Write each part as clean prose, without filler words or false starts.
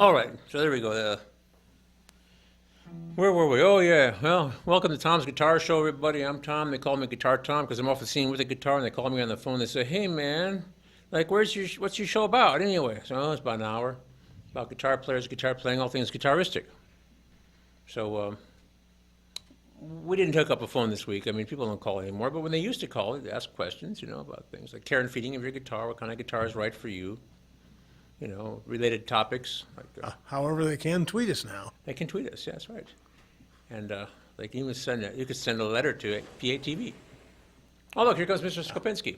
All right, so there we go. Where were we? Oh yeah. Well, welcome to Tom's Guitar Show, everybody. I'm Tom. They call me Guitar Tom because I'm off the scene with a guitar, and they call me on the phone. They say, "Hey man, like, what's your show about anyway?" So it's about an hour about guitar players, guitar playing, all things guitaristic. So we didn't hook up a phone this week. I mean, people don't call anymore, but when they used to call, they'd ask questions, about things like care and feeding of your guitar, what kind of guitar is right for you, related topics. Like, However, they can tweet us now. they can tweet us. Yeah, that's right. And they can even you could send a letter to PATV. Oh, look, here comes Mr. Skopinski.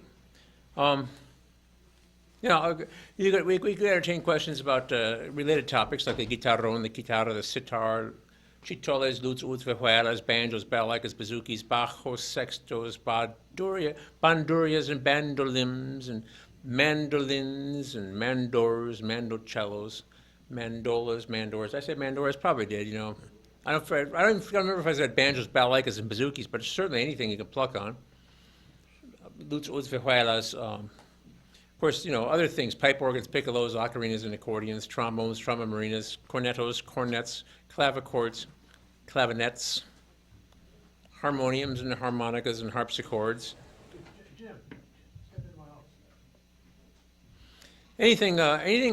We could entertain questions about related topics like the guitarrón, the guitarra, the sitar, chitoles, lutes, uds, vihuelas, banjos, balalaikas, bazookies, bajos, sextos, bandurias, and bandolims, and mandolins, and mandors, mandocellos, mandolas, mandors. I said mandoras, probably did, I don't remember if I said banjos, balalaikas, and bazookies, but certainly anything you can pluck on. Lutes, uds, vihuelas, of course, other things, pipe organs, piccolos, ocarinas, and accordions, trombones, trombomarinas, cornetos, cornets, clavichords, clavinets, harmoniums and harmonicas and harpsichords. Jim, step in my office. Anything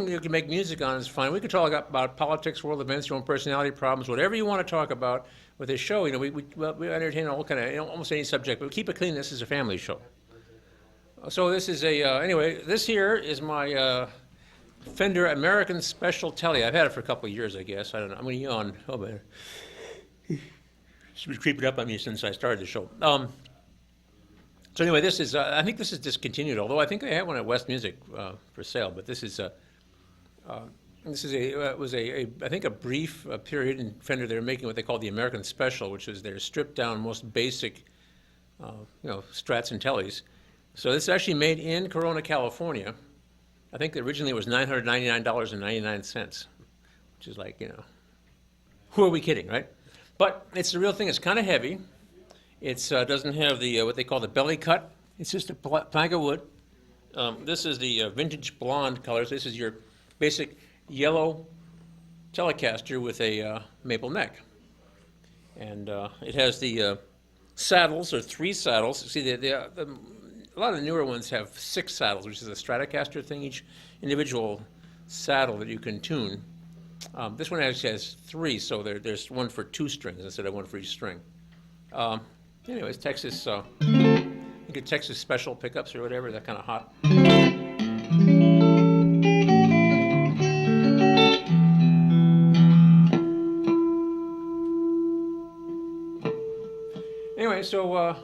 you can make music on is fine. We could talk about politics, world events, your own personality problems, whatever you want to talk about with this show. We entertain all kind of, almost any subject, but we keep it clean. This is a family show. So this is anyway, this here is my Fender American Special Telly. I've had it for a couple of years, I guess. I don't know. I'm going to yawn. Oh, man. It's been creeping up on me since I started the show. So anyway, this is, I think this is discontinued, although I think they had one at West Music for sale, but this is I think a brief period in Fender. They were making what they called the American Special, which is their stripped down, most basic, Strats and Tellys. So this is actually made in Corona, California. I think originally it was $999.99, which is like, who are we kidding, right? But it's the real thing. It's kind of heavy. It doesn't have the what they call the belly cut. It's just a plank of wood. This is the vintage blonde colors. This is your basic yellow Telecaster with a maple neck. And it has the saddles, or 3 saddles. See, a lot of the newer ones have 6 saddles, which is a Stratocaster thing, each individual saddle that you can tune. This one actually has 3, so there's one for 2 strings instead of one for each string. Anyways, Texas, you get Texas special pickups or whatever, that kind of hot. Anyway, so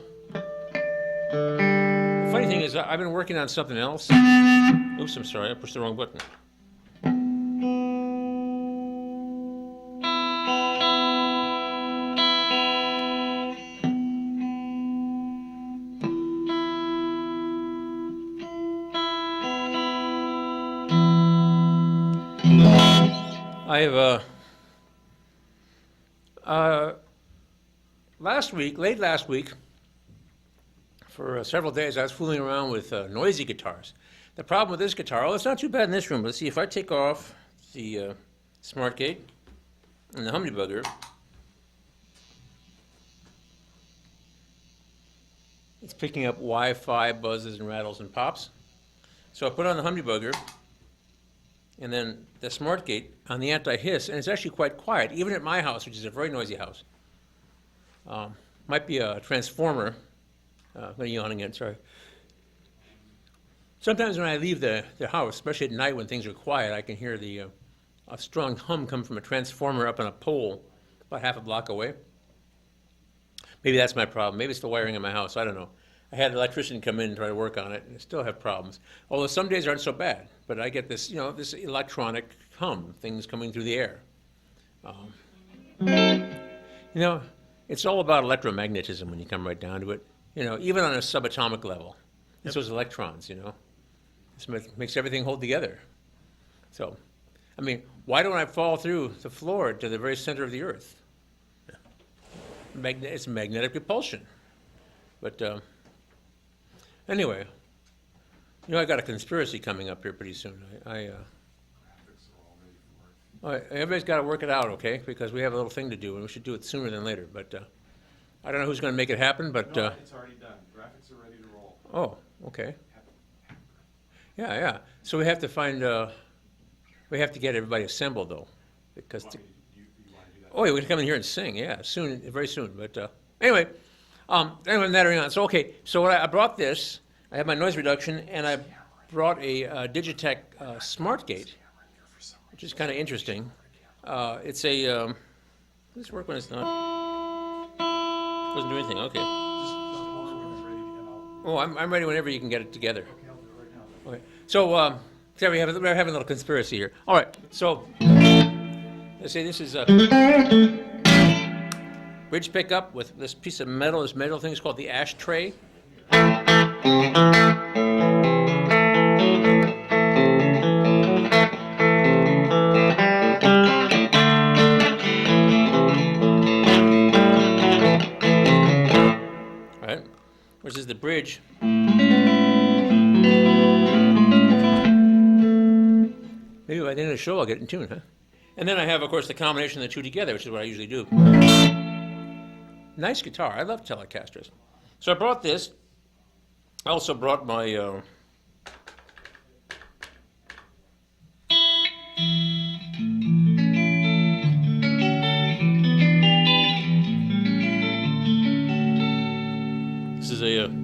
the funny thing is, I've been working on something else. Oops, I'm sorry, I pushed the wrong button. I have late last week, for several days, I was fooling around with noisy guitars. The problem with this guitar, it's not too bad in this room, but see, if I take off the Smart Gate and the humdybugger, it's picking up Wi-Fi buzzes and rattles and pops. So I put on the humdybugger and then the Smart Gate on the anti-hiss, and it's actually quite quiet, even at my house, which is a very noisy house. Might be a transformer. I'm yawning again, sorry. Sometimes when I leave the house, especially at night when things are quiet, I can hear a strong hum come from a transformer up on a pole about half a block away. Maybe that's my problem. Maybe it's the wiring in my house. I don't know. I had an electrician come in and try to work on it, and I still have problems. Although some days aren't so bad, but I get this, this electronic hum, things coming through the air. It's all about electromagnetism when you come right down to it. Even on a subatomic level. It's those electrons, This makes everything hold together. So, I mean, why don't I fall through the floor to the very center of the Earth? It's magnetic repulsion. But anyway, I got a conspiracy coming up here pretty soon. All right, everybody's got to work it out, okay? Because we have a little thing to do, and we should do it sooner than later. But I don't know who's going to make it happen, but... No, it's already done. Graphics are ready to roll. Oh, okay. Yeah, yeah. So we have to find, we have to get everybody assembled, though. Because You want to do that? oh, yeah, we're gonna come in here and sing, yeah, soon, very soon. But anyway, that on. So, okay, so I brought this, I have my noise reduction, and I brought a Digitech Smart Gate, which is kind of interesting. It's a, does this work when it's not? Doesn't do anything, okay. Oh, I'm ready whenever you can get it together. Okay, so we're having a little conspiracy here. All right, so let's say this is a bridge pickup with this piece of metal. This metal thing is called the ashtray. All right, which is the bridge. Maybe by the end of the show I'll get it in tune, huh? And then I have, of course, the combination of the two together, which is what I usually do. Nice guitar. I love Telecasters. So I brought this. I also brought my... this is a...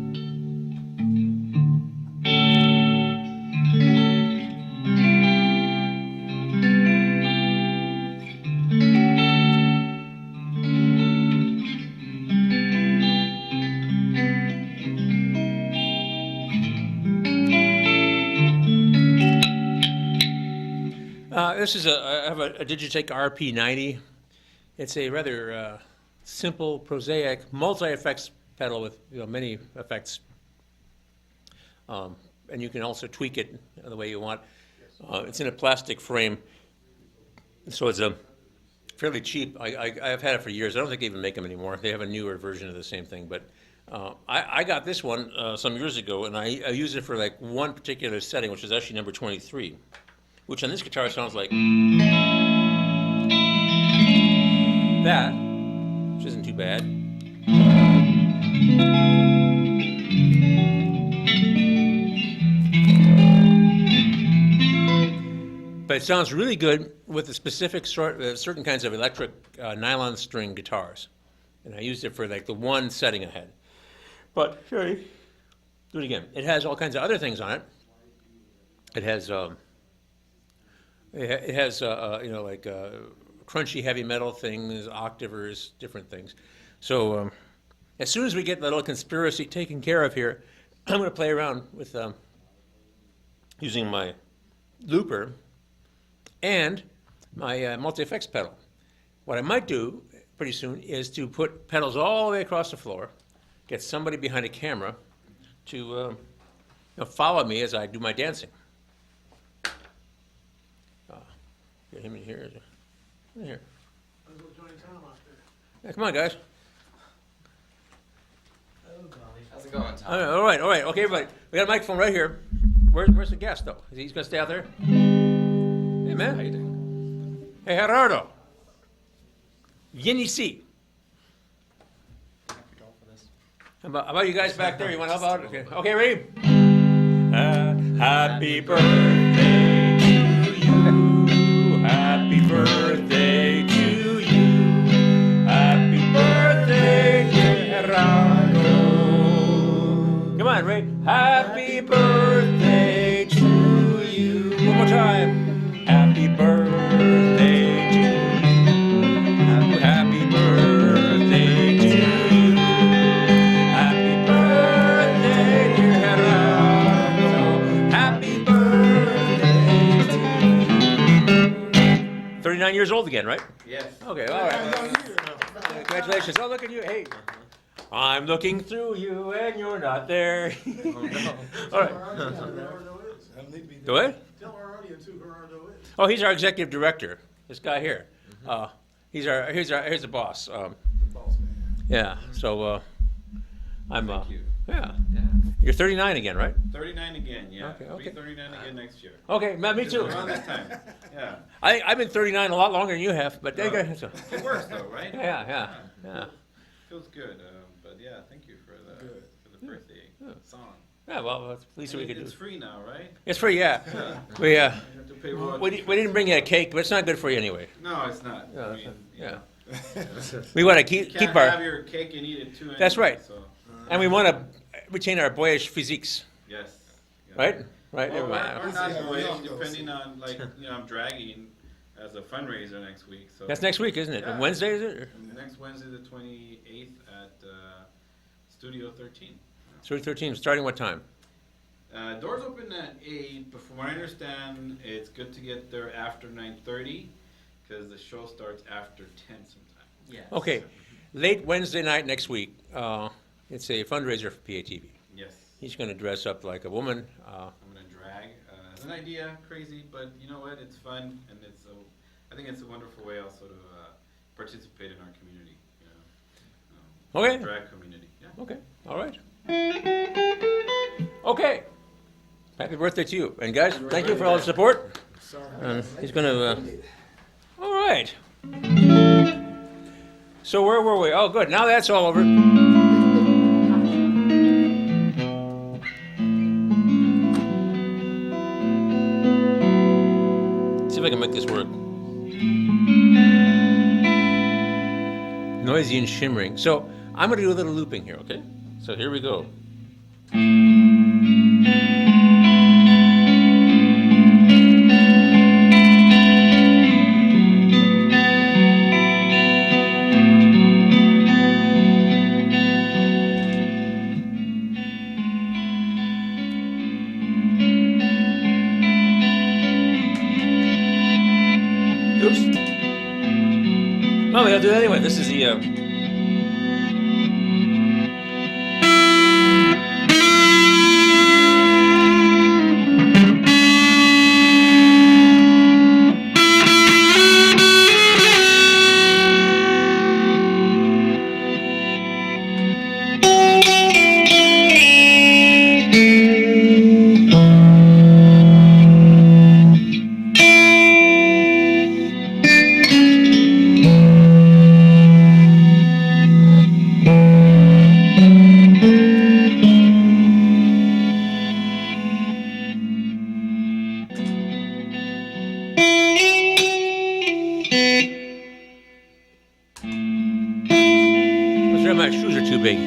this is I have a Digitech RP90. It's a rather simple, prosaic, multi-effects pedal with many effects. And you can also tweak it the way you want. It's in a plastic frame, so it's a fairly cheap. I've had it for years. I don't think they even make them anymore. They have a newer version of the same thing. But I got this one some years ago, and I used it for like one particular setting, which is actually number 23. Which on this guitar sounds like that, which isn't too bad. But it sounds really good with the specific certain kinds of electric nylon string guitars. And I used it for like the one setting I had. But, sorry, do it again. It has all kinds of other things on it. It has... It has, like crunchy heavy metal things, octavers, different things. So as soon as we get the little conspiracy taken care of here, I'm going to play around with using my looper and my multi-effects pedal. What I might do pretty soon is to put pedals all the way across the floor, get somebody behind a camera to follow me as I do my dancing. Get him in here. In here. Yeah, come on, guys. How's it going, Tom? All right. Okay, everybody. We got a microphone right here. Where's the guest, though? He's going to stay out there? Hey, man. How you doing? Hey, Gerardo. Yenisi. How about you guys back there? You want to help out? Okay, ready? Happy birthday to you. Happy birthday to you. Happy birthday, Gerardo. Come on, Ray. Happy birthday to you. One more time. Happy birthday to you. Happy birthday to you. Happy birthday, dear Gerardo. Happy birthday to you. 39 years old again, right? Yes. Okay, all right. Congratulations. Oh, look at you. Hey. I'm looking through you and you're not there. All right. Do what? Tell our audience who Gerardo is. Oh, he's our executive director. This guy here. He's the boss. The boss man. Yeah. So I'm. Thank you. Yeah. Yeah. You're 39 again, right? 39 again, yeah. Okay, I'll be okay. 39 again next year. Okay, me too. Around this time, yeah. I've been 39 a lot longer than you have, but there you go. So- It works though, right? Yeah. Feels good, but yeah, thank you for the birthday song. Yeah, well, that's the least we could do. It's free now, right? It's free, yeah. We, You have to pay royalties. we didn't bring you a cake, but it's not good for you anyway. No, it's not. Yeah, I mean, yeah. you know. We want to You keep can't have our, your cake and eat it too. That's anyway, right. So, and we want to retain our boyish physiques, yes. Yeah. right? Right? Well, everybody. or not Yeah, we boyish, all know. depending on, like, I'm dragging as a fundraiser next week, so. That's next week, isn't it? Yeah. Wednesday, is it? Or- Next Wednesday, the 28th at Studio 13. 3:13, starting what time? Doors open at 8, but from what I understand, it's good to get there after 9:30 because the show starts after 10 sometime. Yes. Okay, late Wednesday night next week. It's a fundraiser for PATV. Yes. He's going to dress up like a woman. I'm gonna drag. It's an idea, crazy, but you know what? It's fun, and I think it's a wonderful way also to participate in our community. You know, Okay. Drag community. Yeah. Okay, all right. Okay. Happy birthday to you. And guys, thank you for all the support. He's going to, all right. So where were we? Oh, good. Now that's all over. See if I can make this work. Noisy and shimmering. So I'm going to do a little looping here, okay? So here we go. Oops. Well, I'll do that anyway. This is the. I'm sure my shoes are too big.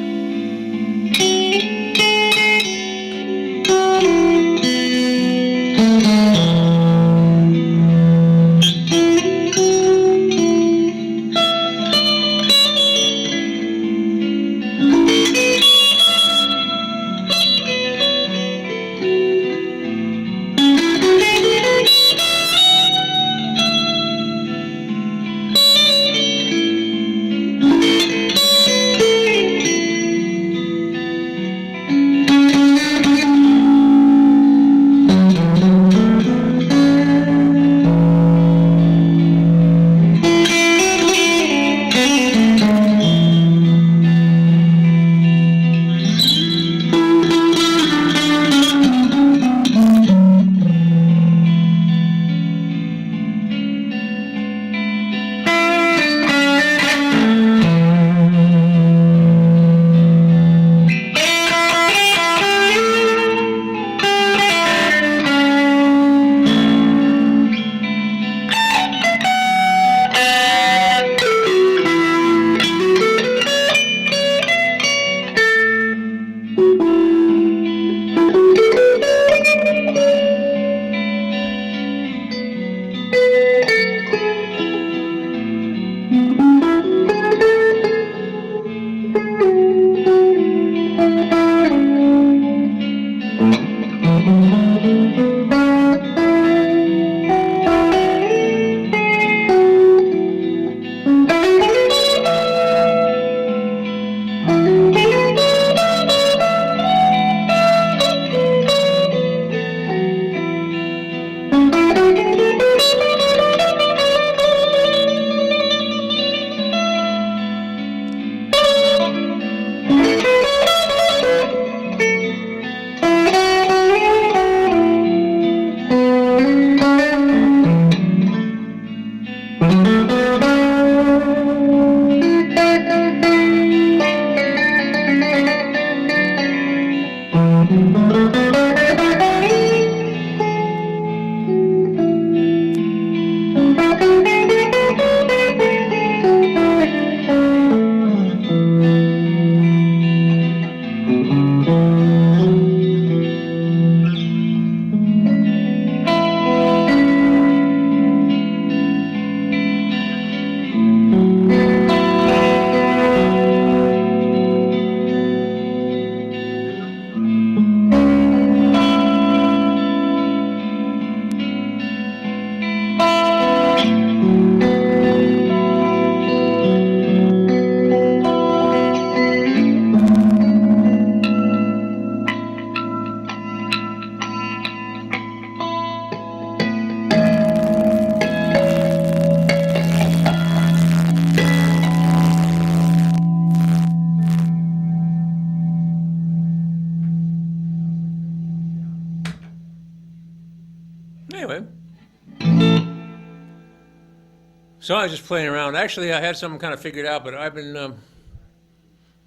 So I was just playing around. Actually, I had something kind of figured out, but I've been,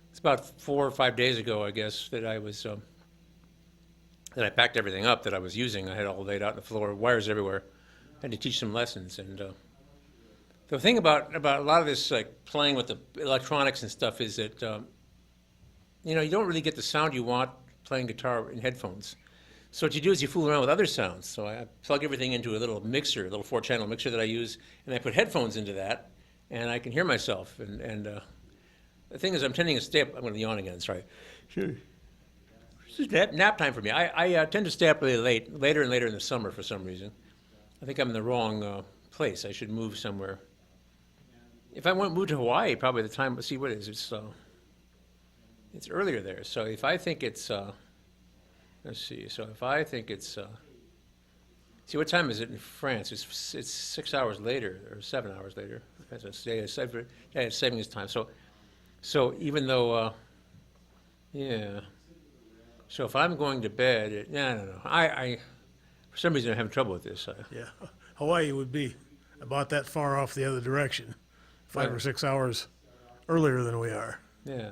it's about 4 or 5 days ago, I guess, that that I packed everything up that I was using. I had it all laid out on the floor, wires everywhere. I had to teach some lessons. And the thing about a lot of this, like playing with the electronics and stuff, is that, you know, you don't really get the sound you want playing guitar in headphones. So what you do is you fool around with other sounds. So I plug everything into a little mixer, a little 4-channel mixer that I use, and I put headphones into that, and I can hear myself. And the thing is, I'm tending to stay up. I'm going to yawn again. Sorry. Sure. This is nap time for me. I tend to stay up really later and later in the summer for some reason. I think I'm in the wrong place. I should move somewhere. If I move to Hawaii, probably the time. Let's see what it is. It's earlier there. So if I think it's let's see. So if I think it's, see, what time is it in France? It's 6 hours later or 7 hours later. That's a day of saving his time. So even though, yeah. So if I'm going to bed, no. I for some reason I'm having trouble with this. Yeah, Hawaii would be about that far off the other direction, 5 or 6 hours earlier than we are. Yeah.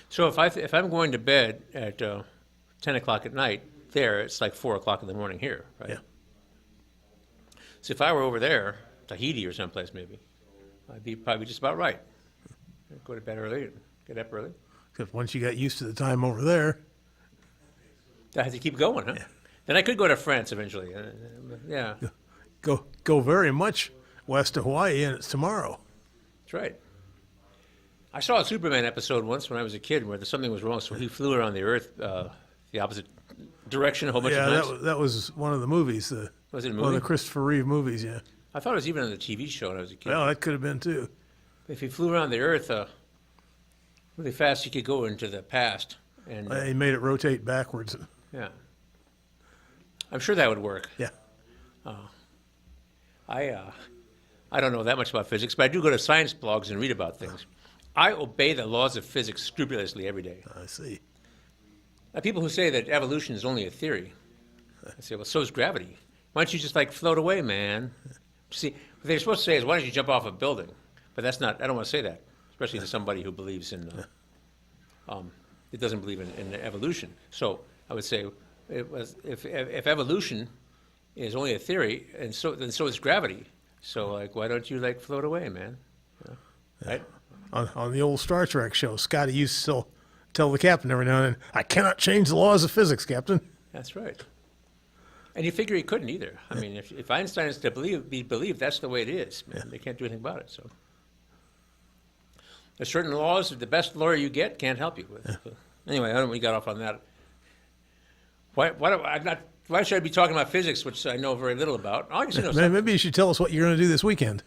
So if I'm going to bed at 10 o'clock at night, there it's like 4 o'clock in the morning here, right? Yeah. So if I were over there, Tahiti or someplace maybe, I'd be probably just about right. I'd go to bed early and get up early. Because once you got used to the time over there, I had to keep going, huh? Yeah. Then I could go to France eventually. Yeah, go very much west of Hawaii, and it's tomorrow. that's right. I saw a Superman episode once when I was a kid where something was wrong, so he flew around the Earth the opposite direction a whole bunch of Yeah, times. that was one of the movies. Was it a One of movie? the Christopher Reeve movies, yeah. I thought it was even on the TV show when I was a kid. Well, that could have been too. If he flew around the Earth really fast, he could go into the past. And He made it rotate backwards. yeah, I'm sure that would work. Yeah. I don't know that much about physics, but I do go to science blogs and read about things. I obey the laws of physics scrupulously every day. I see. People who say that evolution is only a theory, I say, well, so is gravity. Why don't you just like float away, man? See, what they're supposed to say is, why don't you jump off a building? But that's not. I don't want to say that, especially to somebody who believes in, it doesn't believe in evolution. So I would say, if evolution is only a theory, then so is gravity. So like, why don't you like float away, man? Right? On the old Star Trek show, Scotty used to tell the captain every now and then, I cannot change the laws of physics, Captain. That's right. And you figure he couldn't either. I mean, if Einstein is to be believed, that's the way it is. Man. They can't do anything about it. So there's certain laws that the best lawyer you get can't help you with. So, anyway, I don't know we got off on that. Why should I be talking about physics, which I know very little about? I just know something. Maybe you should tell us what you're going to do this weekend.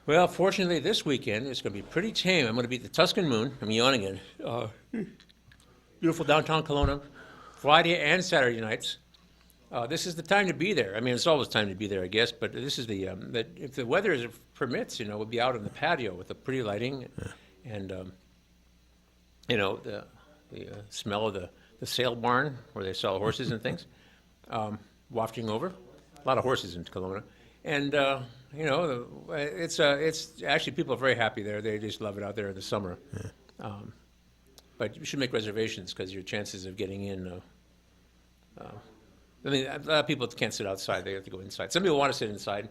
Well, fortunately, this weekend it's going to be pretty tame. I'm going to be at the Tuscan Moon. I'm yawning again. Beautiful downtown Kelowna, Friday and Saturday nights. This is the time to be there. I mean, it's always time to be there, I guess. But this is that if the weather permits, we'll be out on the patio with the pretty lighting, and the smell of the sale barn where they sell horses and things, wafting over. A lot of horses in Kelowna, and it's actually people are very happy there. They just love it out there in the summer. Yeah. But you should make reservations because your chances of getting in. I mean, a lot of people can't sit outside; they have to go inside. Some people want to sit inside,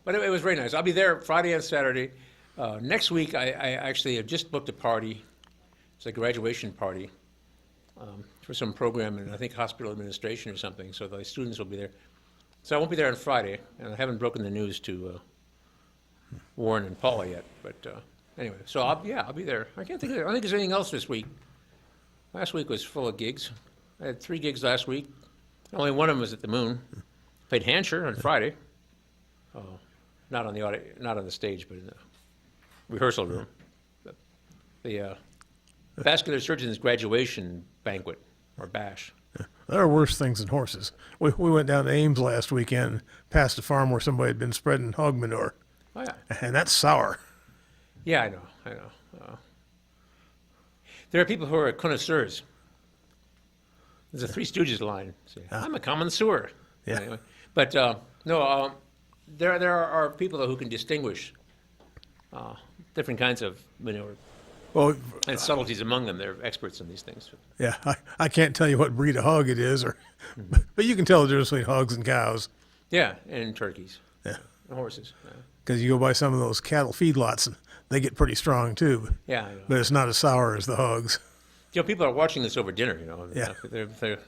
but it was very nice. I'll be there Friday and Saturday. Next week, I actually have just booked a party. It's a graduation party for some program in, I think, hospital administration or something. So the students will be there. So I won't be there on Friday, and I haven't broken the news to Warren and Paula yet. But anyway, so I'll be there. I don't think there's anything else this week. Last week was full of gigs. I had 3 gigs last week. Only one of them was at the Moon. Played Hansher on Friday. Not on the stage, but in the rehearsal room. The vascular surgeon's graduation banquet or bash. There are worse things than horses. We went down to Ames last weekend, past a farm where somebody had been spreading hog manure. Oh yeah. And that's sour. Yeah, I know. There are people who are connoisseurs. There's a Three Stooges line. See, I'm a connoisseur. Yeah. Anyway, but no, there are people who can distinguish different kinds of manure Well, and subtleties among them. They're experts in these things. yeah, I can't tell you what breed of hog it is, or, but you can tell the difference between hogs and cows. Yeah, and turkeys, Yeah. and horses. Because you go by some of those cattle feedlots, and they get pretty strong too. Yeah, I know. But it's not as sour as the hogs. You know, people are watching this over dinner. You know, Yeah. they're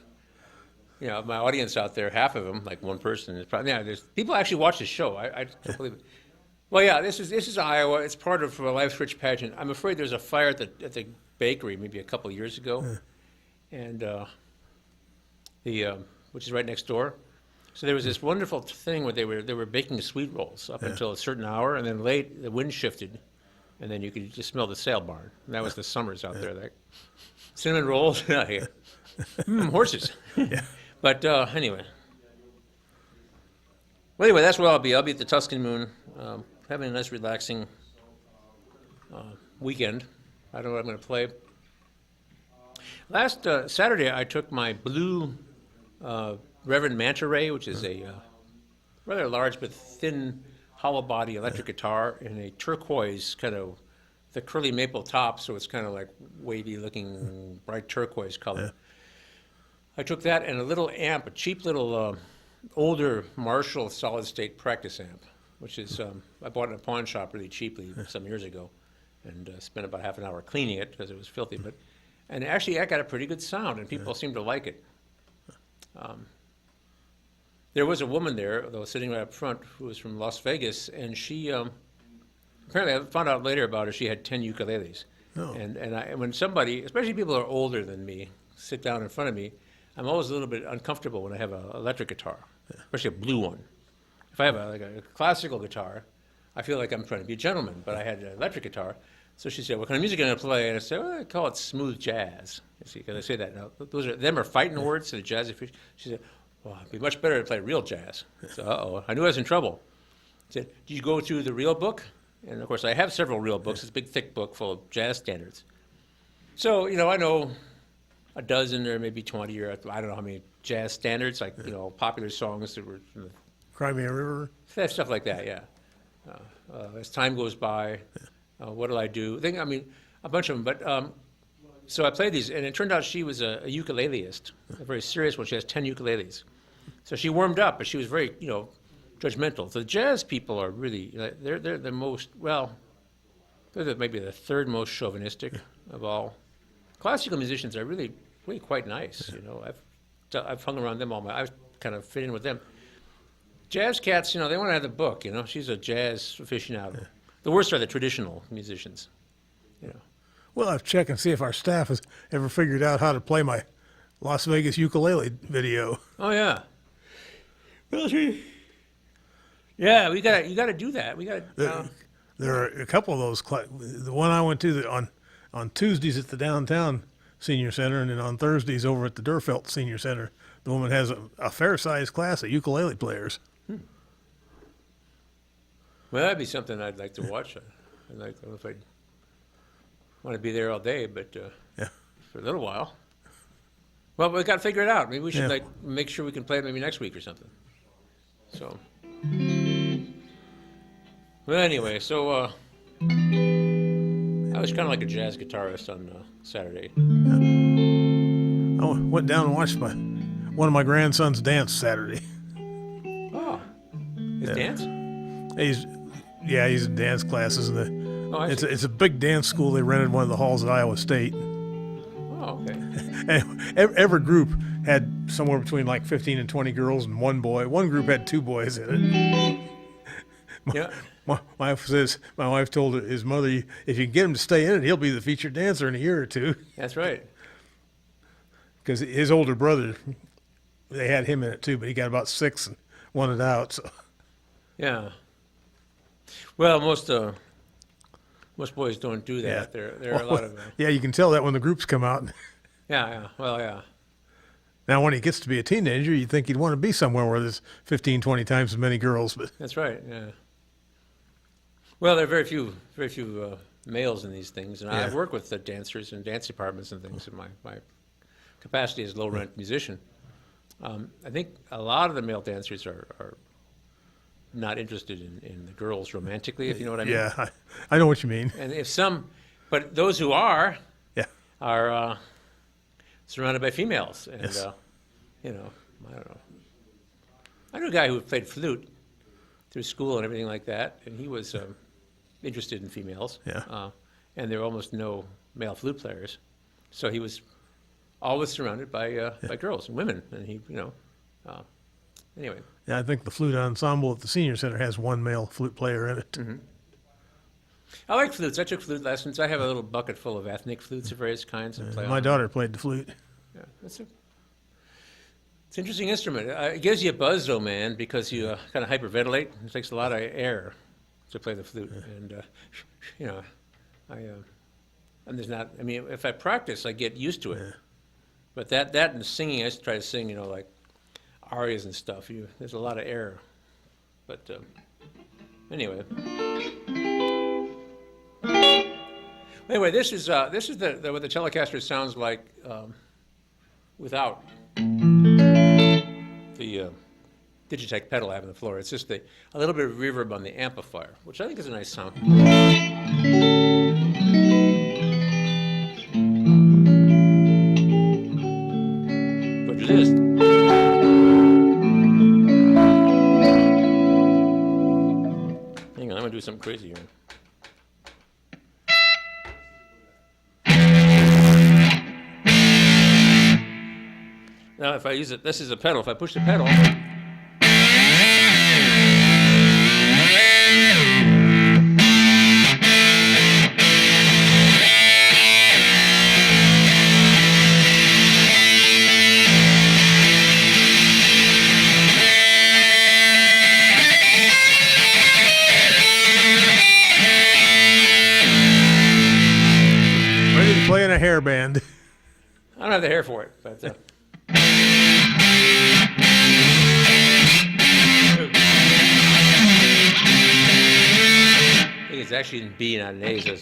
you know, my audience out there, half of them, like one person, is probably yeah. There's people actually watch this show. I can't believe it. Well, yeah, this is Iowa. It's part of a Life's Rich pageant. I'm afraid there's a fire at the bakery maybe a couple of years ago, and which is right next door. So there was this wonderful thing where they were baking sweet rolls up until a certain hour, and then late the wind shifted, and then you could just smell the sale barn. And that was the summers out there. Like cinnamon rolls, out here, horses. But anyway. Well, anyway, that's where I'll be. I'll be at the Tuscan Moon, having a nice, relaxing weekend. I don't know what I'm going to play. Last Saturday, I took my blue Reverend Manta Ray, which is a rather large but thin, hollow body electric guitar, and a turquoise kind of the curly maple top, so it's kind of like wavy looking, bright turquoise color. I took that and a little amp, a cheap little older Marshall solid state practice amp, which is I bought in a pawn shop really cheaply some years ago, and spent about half an hour cleaning it because it was filthy. And actually, I got a pretty good sound, and people seemed to like it. There was a woman there, though, sitting right up front, who was from Las Vegas, and she apparently I found out later about her. She had 10 ukuleles, and when somebody, especially people who are older than me, sit down in front of me, I'm always a little bit uncomfortable when I have an electric guitar, especially a blue one. If I have a classical guitar, I feel like I'm trying to be a gentleman, but I had an electric guitar. So she said, "What kind of music are you going to play?" And I said, "Well, I call it smooth jazz." You see, because I say that now. Them are fighting words to the jazz. She said, "Well, it'd be much better to play real jazz." So, I knew I was in trouble. I said, "Did you go through the real book?" And of course, I have several real books. It's a big, thick book full of jazz standards. So, I know a dozen or maybe 20 or I don't know how many jazz standards, like, popular songs that were from the Crimea River. stuff like that, yeah. As time goes by, what'll I do? A bunch of them. But so I played these, and it turned out she was a ukuleleist, a very serious one. She has 10 ukuleles. So she warmed up, but she was very, judgmental. The jazz people are really, they're the most, they're maybe the third most chauvinistic of all. Classical musicians are really quite nice. I've hung around them I've kind of fit in with them. Jazz cats, they want to have the book. She's a jazz aficionado. The worst are the traditional musicians. Well, I'll check and see if our staff has ever figured out how to play my Las Vegas ukulele video. Oh yeah. Well, you got to do that. We got to. There are a couple of those. The one I went to on Tuesdays at the downtown senior center, and then on Thursdays over at the Durfelt Senior Center, the woman has a fair-sized class of ukulele players. Well, that'd be something I'd like to watch. I don't know if I'd want to be there all day, but for a little while. Well, we got to figure it out. Maybe we should make sure we can play it maybe next week or something. So, well, anyway, so I was kind of like a jazz guitarist on Saturday. I went down and watched one of my grandsons dance Saturday. Oh, his dance? He's in dance classes, and I see. it's a big dance school. They rented one of the halls at Iowa State. Oh, okay. And every group had somewhere between like 15 and 20 girls and one boy. One group had 2 boys in it. Yeah. My wife told his mother, if you can get him to stay in it, he'll be the featured dancer in a year or two. That's right. Because his older brother, they had him in it too, but he got about 6 and wanted out. So. Yeah. Well, most boys don't do that. Yeah. There are a lot of. Yeah, you can tell that when the groups come out. Yeah. Well, yeah. Now, when he gets to be a teenager, you'd think he'd want to be somewhere where there's 15, 20 times as many girls. But That's right. Yeah. Well, there are very few males in these things, and I've worked with the dancers and dance departments and things in my capacity as low rent musician. I think a lot of the male dancers are not interested in the girls romantically, if you know what I mean. Yeah, I know what you mean. And but those who are Yeah. surrounded by females, and Yes. you know, I don't know. I knew a guy who played flute through school and everything like that, and he was interested in females. Yeah. And there were almost no male flute players, so he was always surrounded by girls and women, and he, anyway. Yeah, I think the flute ensemble at the senior center has one male flute player in it. Mm-hmm. I like flutes. I took flute lessons. I have a little bucket full of ethnic flutes of various kinds and play on My them. daughter played the flute. Yeah, it's an interesting instrument. It gives you a buzz, though, man, because you kind of hyperventilate. It takes a lot of air to play the flute, and and there's not. I mean, if I practice, I get used to it. Yeah. But that and singing, I used to try to sing, like arias and stuff. There's a lot of air. But anyway. Anyway, this is what the Telecaster sounds like without the Digitech pedal I have on the floor. It's just a little bit of reverb on the amplifier, which I think is a nice sound. But it is. Hang on, I'm gonna do something crazy here. Now, if I use it, this is a pedal. If I push the pedal, Ready to play in a hair band. I don't have the hair for it, but. I think it's actually in B, not in A. So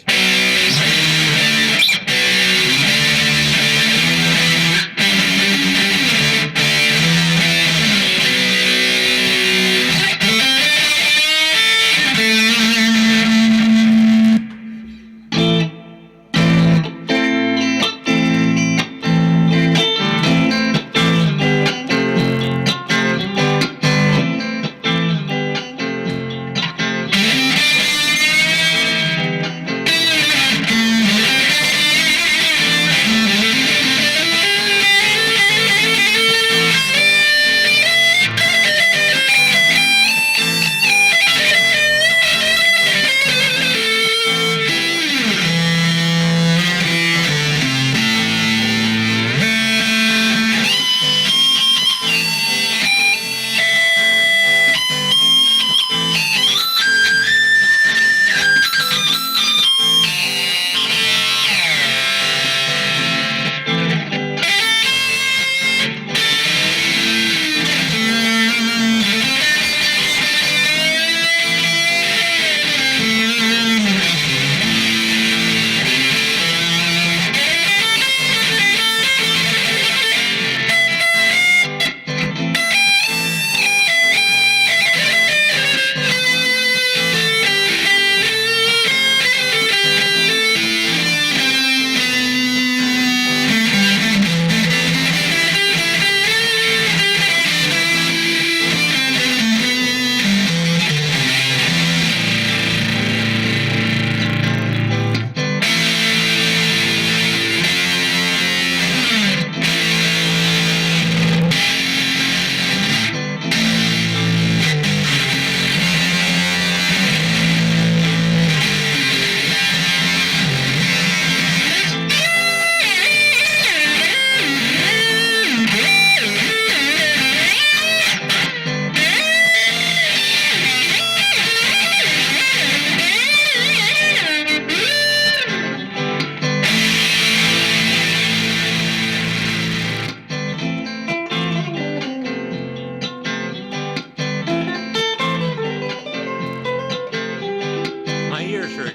my ears hurt.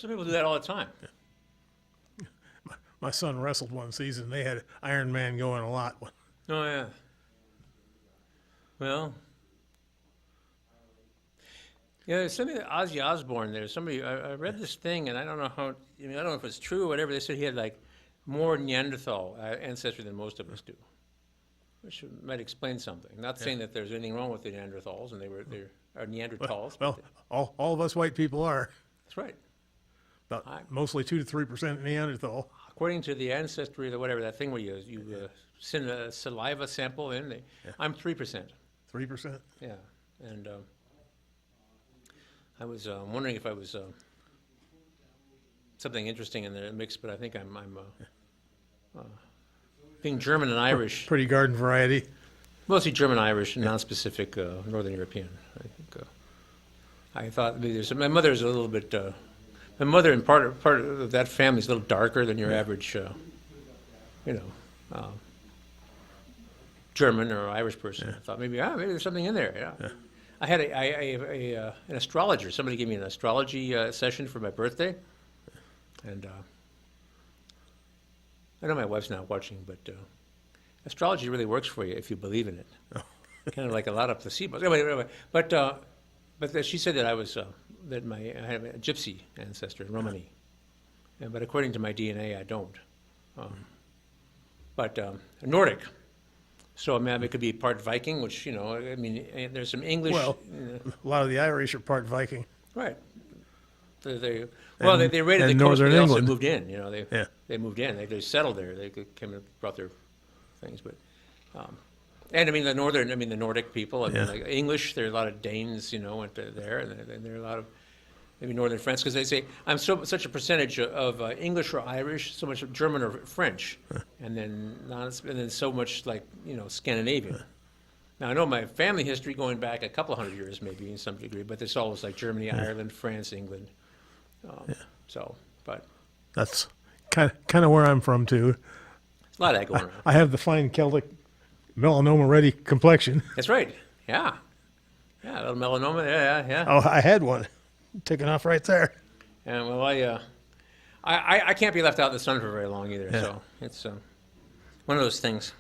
Some people do that all the time. My son wrestled one season. They had Iron Man going a lot. Oh, yeah. Well, yeah, there's something that Ozzy Osbourne, there's somebody, I read this thing, and I don't know how, I mean, I don't know if it's true or whatever. They said he had like more Neanderthal ancestry than most of us do, which might explain something. Not saying that there's anything wrong with the Neanderthals, and they're Neanderthals. Well, but all of us white people are that's right. about mostly 2 to 3% Neanderthal. According to the ancestry, or whatever that thing where you send a saliva sample in, I'm 3%. 3%. Yeah, and I was wondering if I was something interesting in the mix, but I think I'm being German and Irish, Pretty garden variety. mostly German, Irish, and non-specific Northern European. I think I thought maybe my mother's a little bit. My mother and part of that family is a little darker than your average, German or Irish person. I thought maybe there's something in there. Yeah. I had an astrologer. Somebody gave me an astrology session for my birthday, and I know my wife's not watching, but astrology really works for you if you believe in it. Kind of like a lot of placebos. Anyway, but she said that I was I have a gypsy ancestor in Romani, but according to my DNA, I don't. But Nordic. So I mean, it could be part Viking, which I mean, there's some English. Well, a lot of the Irish are part Viking. Right. They raided and the coast, but Northern they also England. moved in. Yeah. They moved in. They settled there. They came and brought their things, but and I mean the Nordic people. I mean, Yeah. like English. There are a lot of Danes, went there, and there are a lot of maybe Northern French, because they say I'm such a percentage of English or Irish, so much of German or French, and then so much like Scandinavian. Now I know my family history going back a couple hundred years, maybe in some degree, but it's always like Germany, Ireland, France, England. So, but That's kind of where I'm from too. there's a lot of that going on. I have the fine Celtic melanoma-ready complexion. That's right. Yeah, a little melanoma. Yeah. Oh, I had one taken off right there. And well, I can't be left out in the sun for very long either. Yeah. So it's one of those things.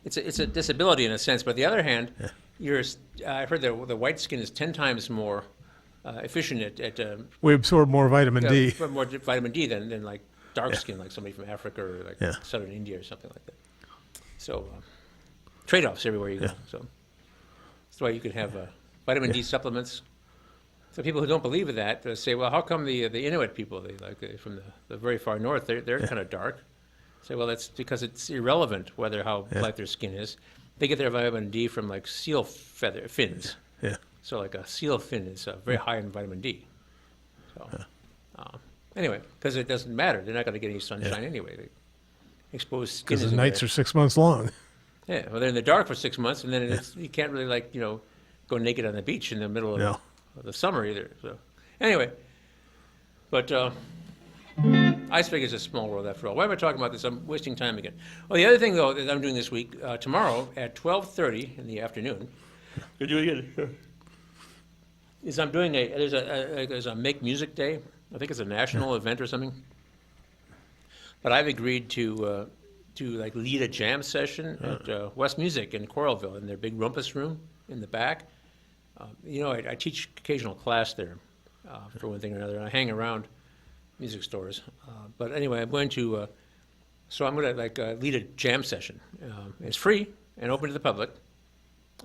It's a disability in a sense, but the other hand, I've heard that the white skin is 10 times more efficient at We absorb more vitamin D. more vitamin D than like dark skin, like somebody from Africa or like Yeah. southern India or something like that. So trade-offs everywhere you go. Yeah. So that's why you can have vitamin D supplements. So people who don't believe in that say, well, how come the Inuit people, from the very far north, they're kind of dark? Say, well, that's because it's irrelevant how light their skin is. They get their vitamin D from like seal fins. Yeah. So like a seal fin is very high in vitamin D. So anyway, because it doesn't matter, they're not going to get any sunshine anyway. They exposed skin. Because the isn't nights there. are 6 months long. Yeah, well, they're in the dark for 6 months, and then you can't really go naked on the beach in the middle of, No. of the summer either. So anyway, but Ice Vegas is a small world after all. Why am I talking about this? I'm wasting time again. Well, the other thing though that I'm doing this week, tomorrow at 12:30 in the afternoon, is I'm doing there's a Make Music Day. I think it's a national event or something. But I've agreed to lead a jam session at West Music in Coralville in their big rumpus room in the back. I teach occasional class there for one thing or another, and I hang around music stores. But anyway, I'm going to lead a jam session. It's free and open to the public.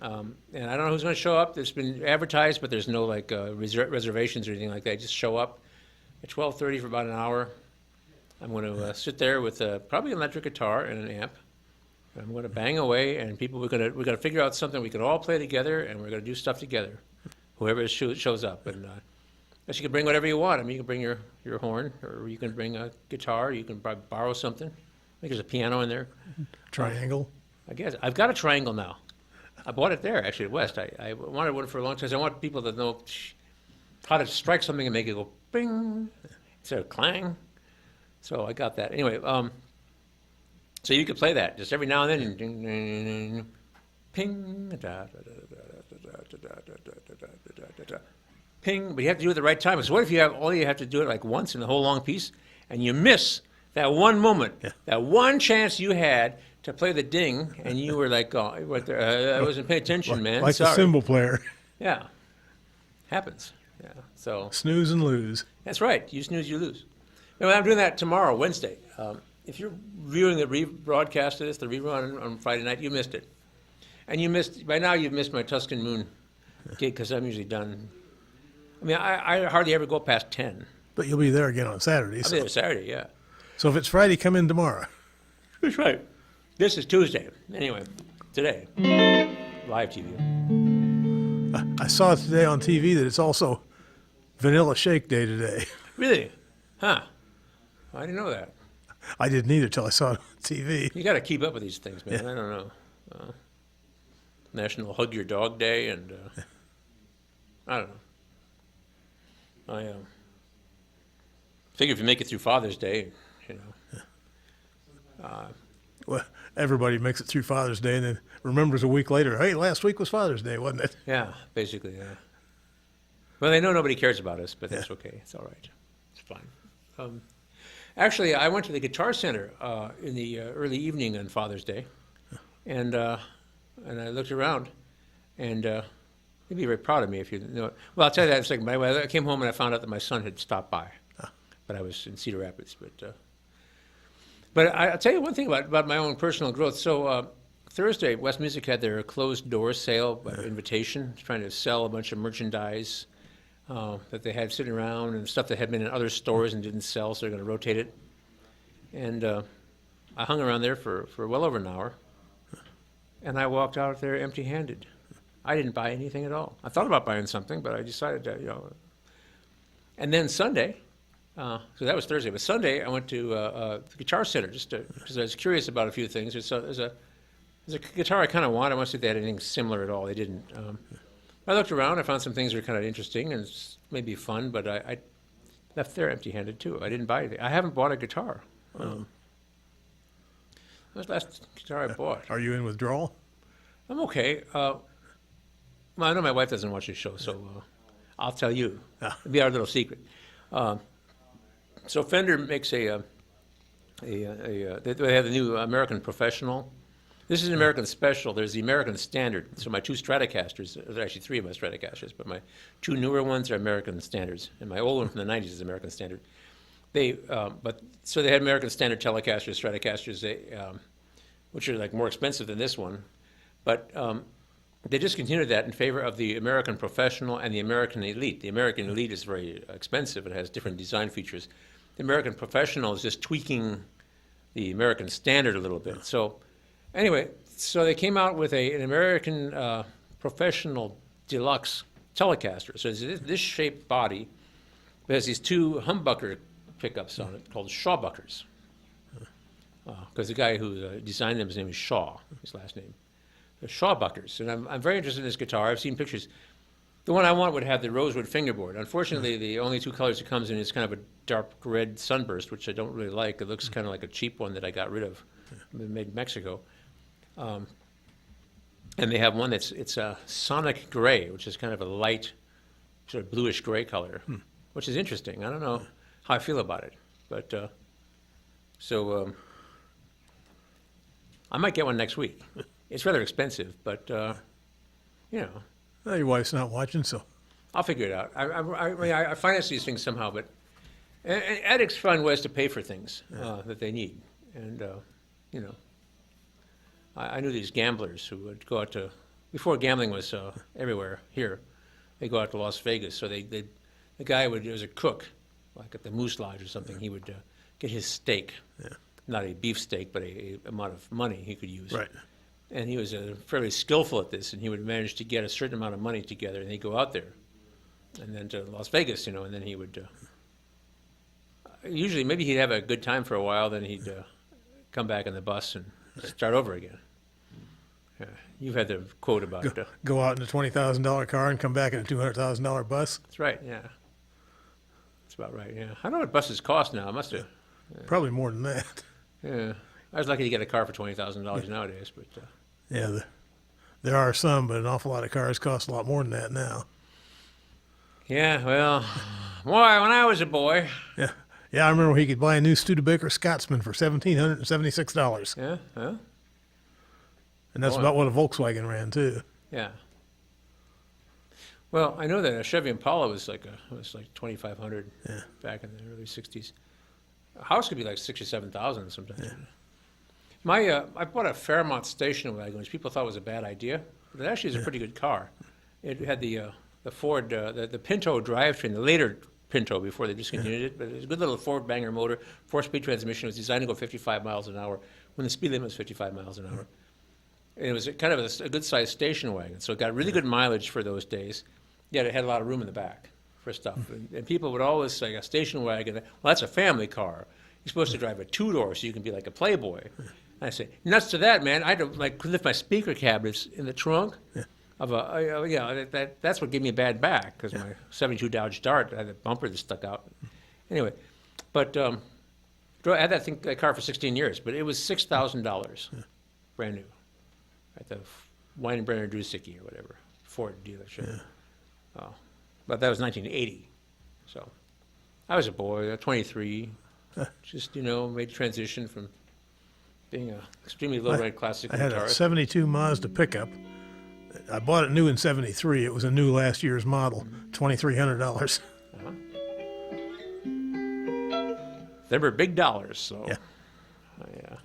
And I don't know who's going to show up. It's been advertised, but there's no reservations or anything like that. Just show up at 12:30 for about an hour. I'm going to sit there with probably an electric guitar and an amp. I'm going to bang away, and we're going to figure out something we can all play together, and we're going to do stuff together. Whoever shows up, and you can bring whatever you want. I mean, you can bring your horn, or you can bring a guitar. You can borrow something. I think there's a piano in there. Triangle. I guess I've got a triangle now. I bought it there actually at West. I wanted one for a long time. I want people to know how to strike something and make it go bing instead of clang. So I got that. Anyway, so you could play that just every now and then. Ding, ding, ding, ping. Da, da, da, da, da, da, da, da, da, da, da, da, da. ping, but you have to do it at the right time. Because what if you have to do it like once in the whole long piece, and you miss that one moment, that one chance you had to play the ding, and you were like, oh, I wasn't paying attention, man. Like the Sorry. cymbal player. Yeah. Happens. Yeah. So Snooze and lose. that's right. You snooze, you lose. Anyway, I'm doing that tomorrow, Wednesday. If you're viewing the rebroadcast of this, the rerun on Friday night, you missed it. And by now you've missed my Tuscan Moon gig because I'm usually done. I mean, I hardly ever go past 10. But you'll be there again on Saturday. I'll So. be there Saturday, yeah. So if it's Friday, come in tomorrow. That's right. This is Tuesday. Anyway, today, live TV. I saw today on TV that it's also Vanilla Shake Day today. Really? Huh. I didn't know that. I didn't either till I saw it on TV. You got to keep up with these things, man. I don't know. National Hug Your Dog Day, and I don't know. I figure if you make it through Father's Day, you know. Well, everybody makes it through Father's Day and then remembers a week later, hey, last week was Father's Day, wasn't it? Yeah, basically, yeah. Well, they know nobody cares about us, but that's okay. It's all right. It's fine. Actually, I went to the Guitar Center in the early evening on Father's Day, and I looked around, and you'd be very proud of me if you know it. Well, I'll tell you that in a second. I came home and I found out that my son had stopped by, but I was in Cedar Rapids. But I'll tell you one thing about my own personal growth. So Thursday, West Music had their closed door sale by invitation, trying to sell a bunch of merchandise that they had sitting around and stuff that had been in other stores and didn't sell, so they're going to rotate it. And I hung around there for well over an hour, and I walked out of there empty-handed. I didn't buy anything at all. I thought about buying something, but I decided to, you know. And then Sunday, so that was Thursday, but Sunday I went to the Guitar Center just because I was curious about a few things. There's a guitar I kind of want. I want to see if they had anything similar at all. They didn't. I looked around. I found some things that were kind of interesting and maybe fun, but I left there empty-handed too. I didn't buy anything. I haven't bought a guitar. That was the last guitar I bought. Are you in withdrawal? I'm okay. Well, I know my wife doesn't watch the show, so I'll tell you. It'll be our little secret. So Fender makes they have the new American Professional. This is an American Special. There's the American Standard. So my two Stratocasters, there's actually three of my Stratocasters, but my two newer ones are American Standards, and my old one from the 90s is American Standard. So they had American Standard Telecasters, Stratocasters, which are like more expensive than this one, but they discontinued that in favor of the American Professional and the American Elite. The American Elite is very expensive. It has different design features. The American Professional is just tweaking the American Standard a little bit. So anyway, so they came out with an American Professional Deluxe Telecaster. So it's this shaped body. It has these two humbucker pickups on it called Shawbuckers. Because the guy who designed them, his name is Shaw, his last name. The Shawbuckers. And I'm very interested in this guitar. I've seen pictures. The one I want would have the rosewood fingerboard. Unfortunately, the only two colors it comes in is kind of a dark red sunburst, which I don't really like. It looks kind of like a cheap one that I got rid of, made in Mexico. And they have one it's a sonic gray, which is kind of a light, sort of bluish gray color, which is interesting. I don't know how I feel about it, but I might get one next week. It's rather expensive, but you know. Well, your wife's not watching, so. I'll figure it out. I finance these things somehow, but addicts find ways to pay for things that they need, and you know. I knew these gamblers who would go out to, before gambling was everywhere here, they go out to Las Vegas. So the guy was a cook, like at the Moose Lodge or something. He would get his steak, not a beef steak, but a amount of money he could use. Right. And he was fairly skillful at this, and he would manage to get a certain amount of money together, and he'd go out there, and then to Las Vegas, you know, and then he would, usually maybe he'd have a good time for a while, then he'd come back on the bus and start over again. Yeah. You've had the quote about Go out in a $20,000 car and come back in a $200,000 bus. That's right, yeah. That's about right, yeah. I don't know what buses cost now. I must have. Probably more than that. Yeah. I was lucky to get a car for $20,000 nowadays, but. Yeah, there are some, but an awful lot of cars cost a lot more than that now. Yeah, well, boy, when I was a boy. Yeah. Yeah, I remember he could buy a new Studebaker Scotsman for $1,776. Yeah, huh? And that's Boy. about what a Volkswagen ran, too. Yeah. Well, I know that a Chevy Impala was like 2,500 back in the early '60s. A house could be like 6,000 or 7,000 sometimes. I bought a Fairmont station wagon, which people thought was a bad idea, but it actually is a pretty good car. It had the Ford, the Pinto drivetrain, the later Pinto before they discontinued it, but it was a good little four-banger motor, four-speed transmission. It was designed to go 55 miles an hour when the speed limit was 55 miles an hour. And it was kind of a good-sized station wagon, so it got really good mileage for those days, yet it had a lot of room in the back for stuff. And people would always say, a station wagon, well, that's a family car. You're supposed to drive a two-door so you can be like a playboy. And I say, nuts to that, man. I don't like lift my speaker cabinets in the trunk of that's what gave me a bad back, because my '72 Dodge Dart had a bumper that stuck out. Anyway, but I had that car for 16 years, but it was $6,000, brand new, at the Weinbrenner Drusicki or whatever Ford dealership. Oh, but that was 1980, so I was a boy, 23, just made the transition from being a extremely low-rent classical I had a guitarist. '72 Mazda pickup. I bought it new in '73. It was a new last year's model, $2,300. They were big dollars, so. Yeah. Yeah.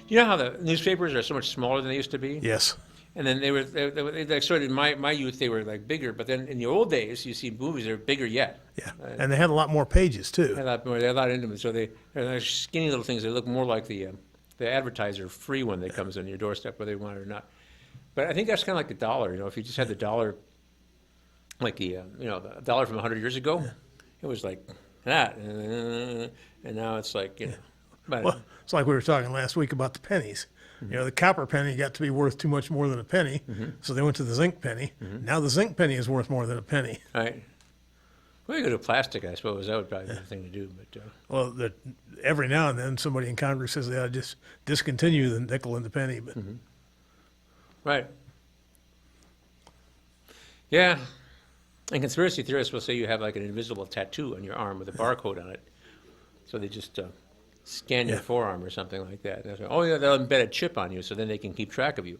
You know how the newspapers are so much smaller than they used to be? Yes. And then they sort of, in my youth, they were like bigger, but then in the old days, you see movies that are bigger yet. Yeah. And they had a lot more pages, They too. had a lot more, they had a lot into them, so they're like skinny little things. They look more like the advertiser free one that comes on your doorstep, whether you want it or not. But I think that's kind of like the dollar. If you just had the dollar, like the dollar from 100 years ago, it was like that, and now it's like But Well, it's like we were talking last week about the pennies. The copper penny got to be worth too much more than a penny, so they went to the zinc penny. Now the zinc penny is worth more than a penny. right. Well, you go to plastic, I suppose. That would probably be the thing to do. But Well, every now and then somebody in Congress says they ought to just discontinue the nickel and the penny. But right. Yeah. And conspiracy theorists will say you have like an invisible tattoo on your arm with a barcode on it. So they just scan your forearm or something like that. And they'll embed a chip on you so then they can keep track of you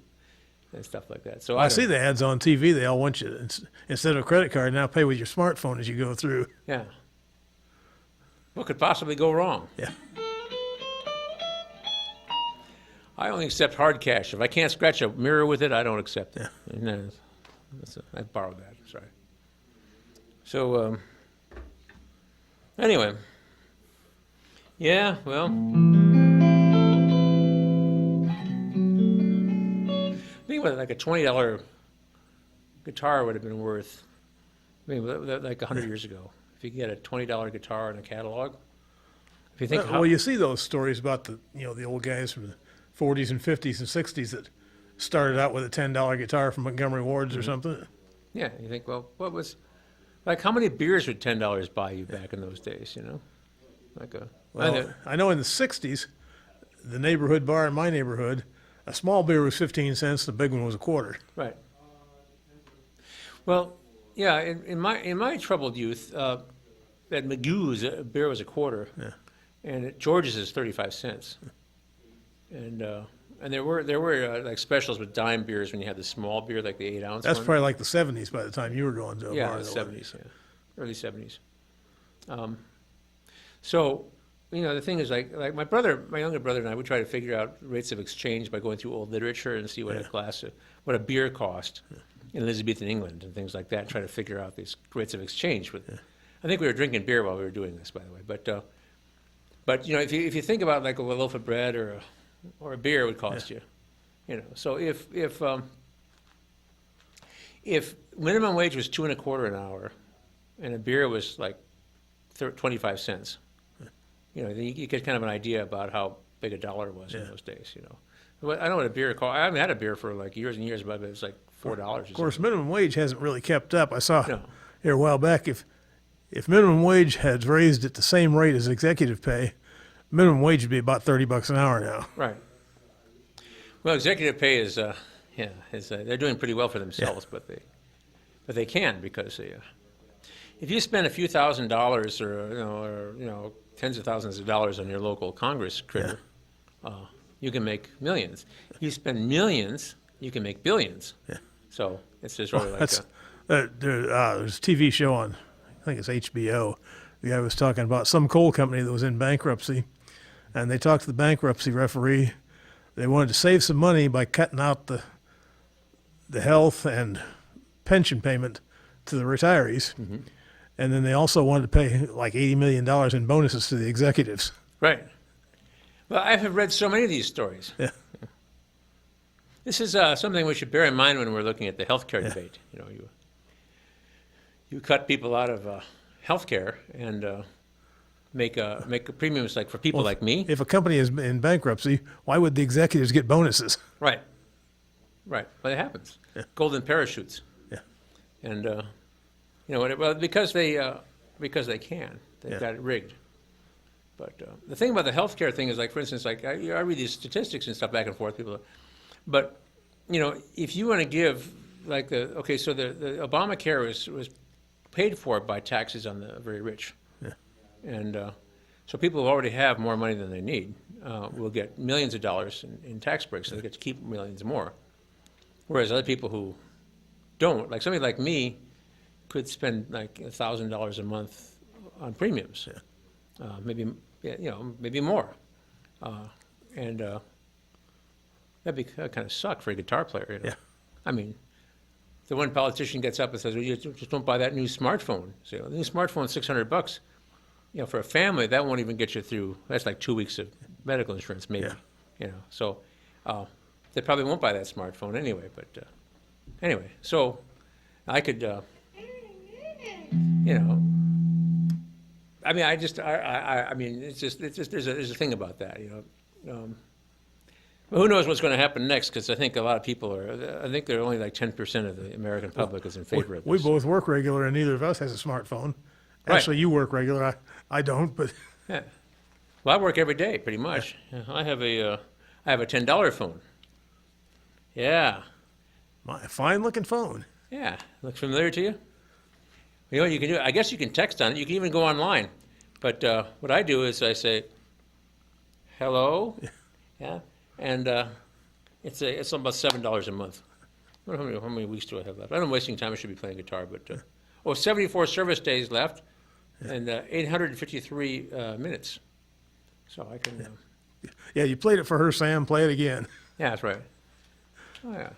and stuff like that. So I see the ads on TV. They all want you to, instead of a credit card, now pay with your smartphone as you go through. Yeah. What could possibly go wrong? Yeah. I only accept hard cash. If I can't scratch a mirror with it, I don't accept it. No, I borrowed that. Sorry. So, anyway. Yeah, well. Think about it, like a $20 guitar would have been worth, like 100 years ago. If you could get a $20 guitar in a catalog. If you think Well, you see those stories about the old guys from the 40s and 50s and 60s that started out with a $10 guitar from Montgomery Ward's or something. Yeah, you think, well, how many beers would $10 buy you back in those days, Well, I know in the 60s, the neighborhood bar in my neighborhood, a small beer was 15 cents, the big one was a quarter. Right. Well, yeah, in my troubled youth, at McGu's, a beer was a quarter, and at George's is 35 cents. And there were like specials with dime beers when you had the small beer, like the 8-ounce That's one. probably like the 70s by the time you were going to a Yeah, bar. the though. 70s, early 70s. So, the thing is, like my younger brother and I, we try to figure out rates of exchange by going through old literature and see what what a beer cost in Elizabethan England and things like that, and try to figure out these rates of exchange. I think we were drinking beer while we were doing this, by the way. But if you think about like a loaf of bread or a beer would cost you, So if minimum wage was $2.25 an hour, and a beer was like 25 cents, then you get kind of an idea about how big a dollar was in those days. But I know what a beer cost. I haven't had a beer for like years and years, but it was like $4. Of course, minimum wage hasn't really kept up. I saw here a while back, if minimum wage had raised at the same rate as executive pay, minimum wage would be about $30 an hour now. Right. Well, executive pay is they're doing pretty well for themselves, but but they can because if you spend a few $1,000s or tens of thousands of dollars on your local Congress critter, you can make millions. If you spend millions, you can make billions. Yeah. So it's just really like There's a TV show on, I think it's HBO. The guy was talking about some coal company that was in bankruptcy, and they talked to the bankruptcy referee. They wanted to save some money by cutting out the health and pension payment to the retirees, and then they also wanted to pay like $80 million in bonuses to the executives. right. Well, I have read so many of these stories. Yeah. This is something we should bear in mind when we're looking at the healthcare debate. You cut people out of healthcare and make premiums like for people like me. If a company is in bankruptcy, why would the executives get bonuses? Right. Right. But it happens. Yeah. Golden parachutes. Yeah. And because they can. They've got it rigged. But the thing about the healthcare thing is, like, for instance, like I read these statistics and stuff back and forth. But if you want to give like the Obamacare was paid for by taxes on the very rich, and so people who already have more money than they need will get millions of dollars in tax breaks, so they get to keep millions more. Whereas other people who don't, like somebody like me, could spend like $1,000 a month on premiums, maybe more, and that'd kind of suck for a guitar player. Yeah. I mean, the one politician gets up and says, well, you just don't buy that new smartphone. So the new smartphone's $600. For a family, that won't even get you through. That's like 2 weeks of medical insurance, maybe. Yeah. So they probably won't buy that smartphone anyway. But anyway, so I could, I mean, I mean, it's just there's a thing about that, But who knows what's going to happen next? Because I think a lot of people I think they're only like 10% of the American public is in favor of this. We both work regular, and neither of us has a smartphone. Right. Actually, you work regular. I don't, but Yeah. Well, I work every day, pretty much. I have a $10 phone. Yeah. my fine-looking phone. Yeah. Looks familiar to you? You know what you can do? I guess you can text on it. You can even go online. But what I do is I say, hello. Yeah. And it's about $7 a month. I don't know how many weeks do I have left. I'm wasting time. I should be playing guitar. But 74 service days left and 853 minutes. So I can. Yeah, you played it for her, Sam. Play it again. Yeah, that's right. Oh, yeah.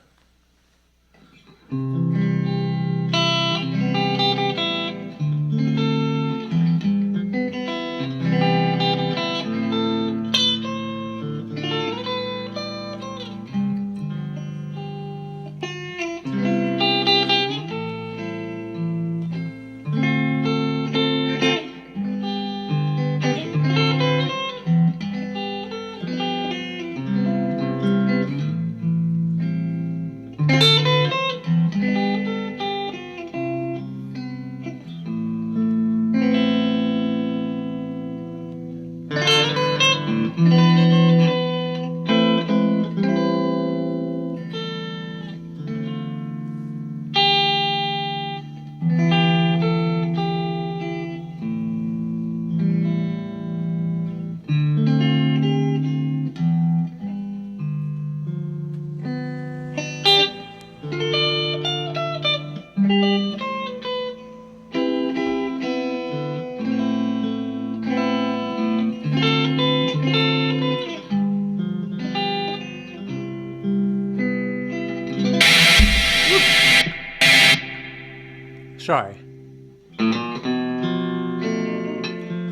Sorry.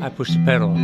I pushed the pedal.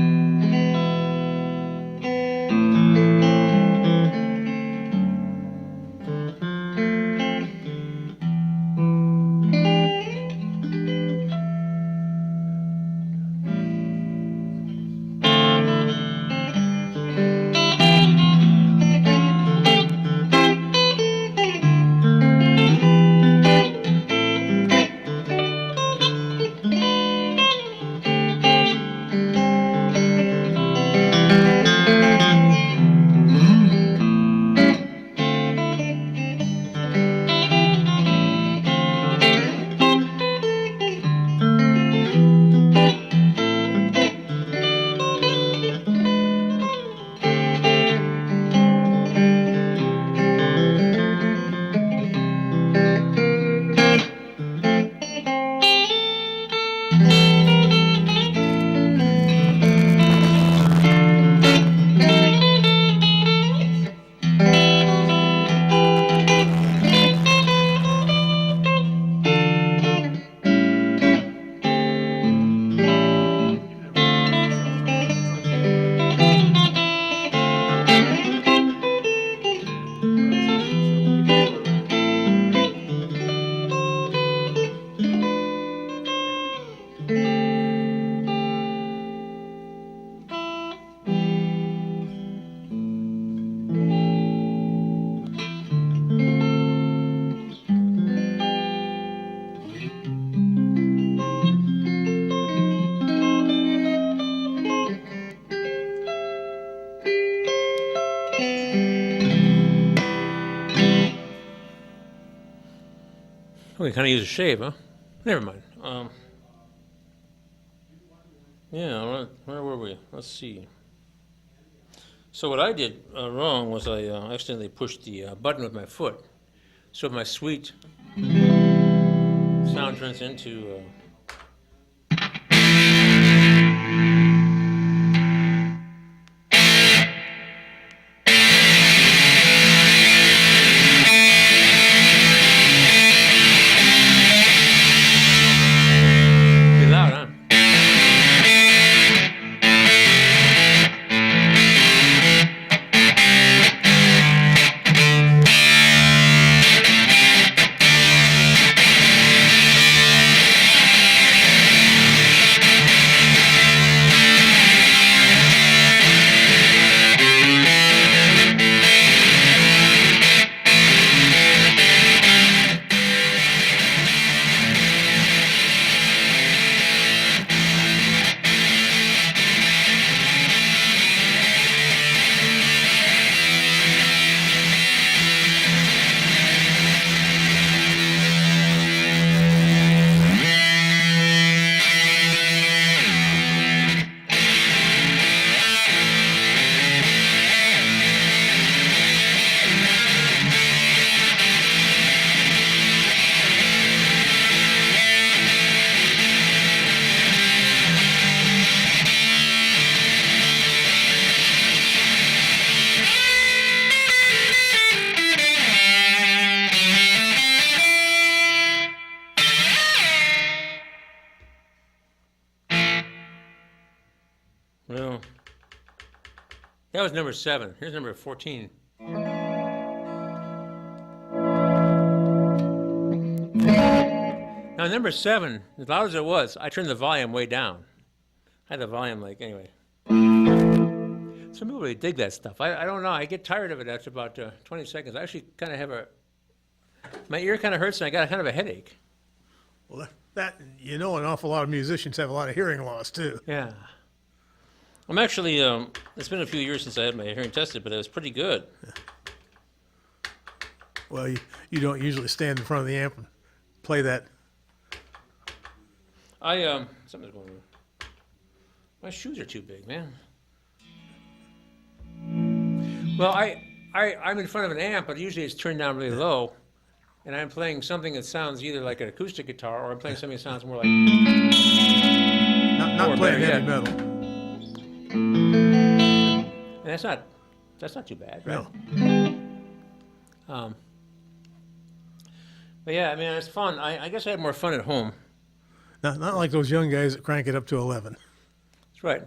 We kind of use a shave, huh? Never mind. Yeah, where were we? Let's see. So what I did wrong was I accidentally pushed the button with my foot. So my sweet sound turns into... Pretty loud, huh? Well, that was number 7. Here's number 14. Now, number 7, as loud as it was, I turned the volume way down. I had the volume like, anyway. Some people really dig that stuff. I don't know. I get tired of it after about 20 seconds. I actually kind of have my ear kind of hurts and I got kind of a headache. Well, that an awful lot of musicians have a lot of hearing loss too. Yeah. I'm actually, it's been a few years since I had my hearing tested, but it was pretty good. Well, you don't usually stand in front of the amp and play that. Something's going on. My shoes are too big, man. Well, I'm in front of an amp, but usually it's turned down really low, and I'm playing something that sounds either like an acoustic guitar, or I'm playing something that sounds more like... Not Or playing better heavy yet. metal. And that's not too bad, right? No. But yeah, I mean, it's fun. I guess I had more fun at home. Not like those young guys that crank it up to 11. That's right.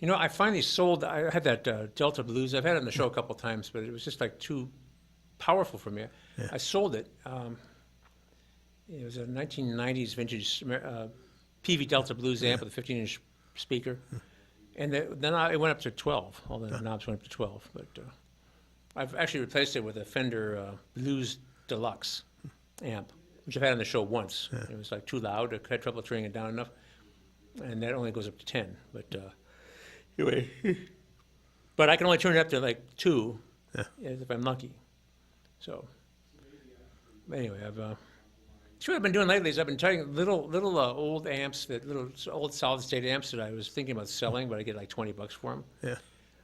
I finally sold, I had that Delta Blues. I've had it on the show a couple times, but it was just like too powerful for me. Yeah. I sold it. It was a 1990s vintage PV Delta Blues amp with a 15-inch speaker. And then it went up to 12. All the knobs went up to 12. But I've actually replaced it with a Fender Blues Deluxe amp, which I've had on the show once. Yeah. It was like too loud. I had trouble turning it down enough. And that only goes up to 10. But anyway, but I can only turn it up to like 2 if I'm lucky. So anyway, what I've been doing lately is I've been taking little old amps, little old solid state amps that I was thinking about selling, but I get like $20 for them. Yeah.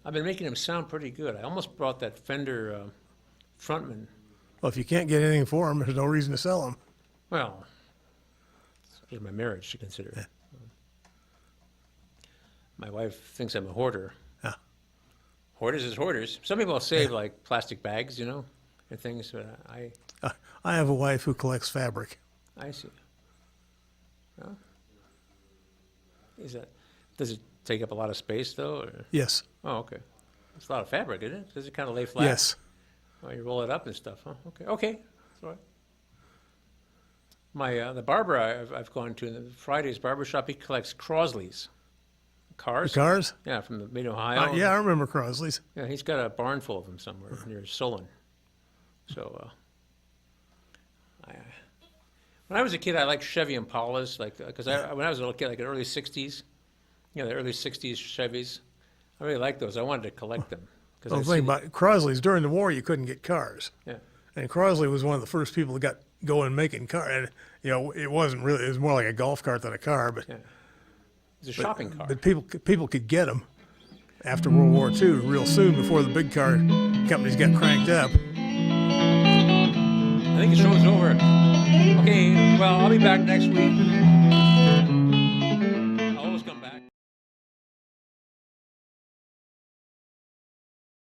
I've been making them sound pretty good. I almost brought that Fender Frontman. Well, if you can't get anything for them, there's no reason to sell them. Well, it's my marriage to consider. Yeah. My wife thinks I'm a hoarder. Yeah. Hoarders is hoarders. Some people save like plastic bags, and things. But I have a wife who collects fabric. I see. Well, does it take up a lot of space though? Or? Yes. Oh, okay. It's a lot of fabric, isn't it? Does it kind of lay flat? Yes. Oh, you roll it up and stuff, huh? Okay. Okay. That's all right. The barber I've gone to, in the Friday's barbershop, he collects Crosley's. Cars? The cars? Yeah, from the Mid-Ohio. Yeah, I remember Crosley's. Yeah, he's got a barn full of them somewhere near Solon. So, when I was a kid, I liked Chevy Impalas, because when I was a little kid, like in the early '60s, the early '60s Chevys, I really liked those. I wanted to collect them. The thing about Crosley's, during the war, you couldn't get cars. Yeah. And Crosley was one of the first people that got going making car. And, you know, it wasn't really. It was more like a golf cart than a car, but Yeah. It's a shopping car. but people could get them after World War II real soon before the big car companies got cranked up. I think the show's over. Okay, well, I'll be back next week.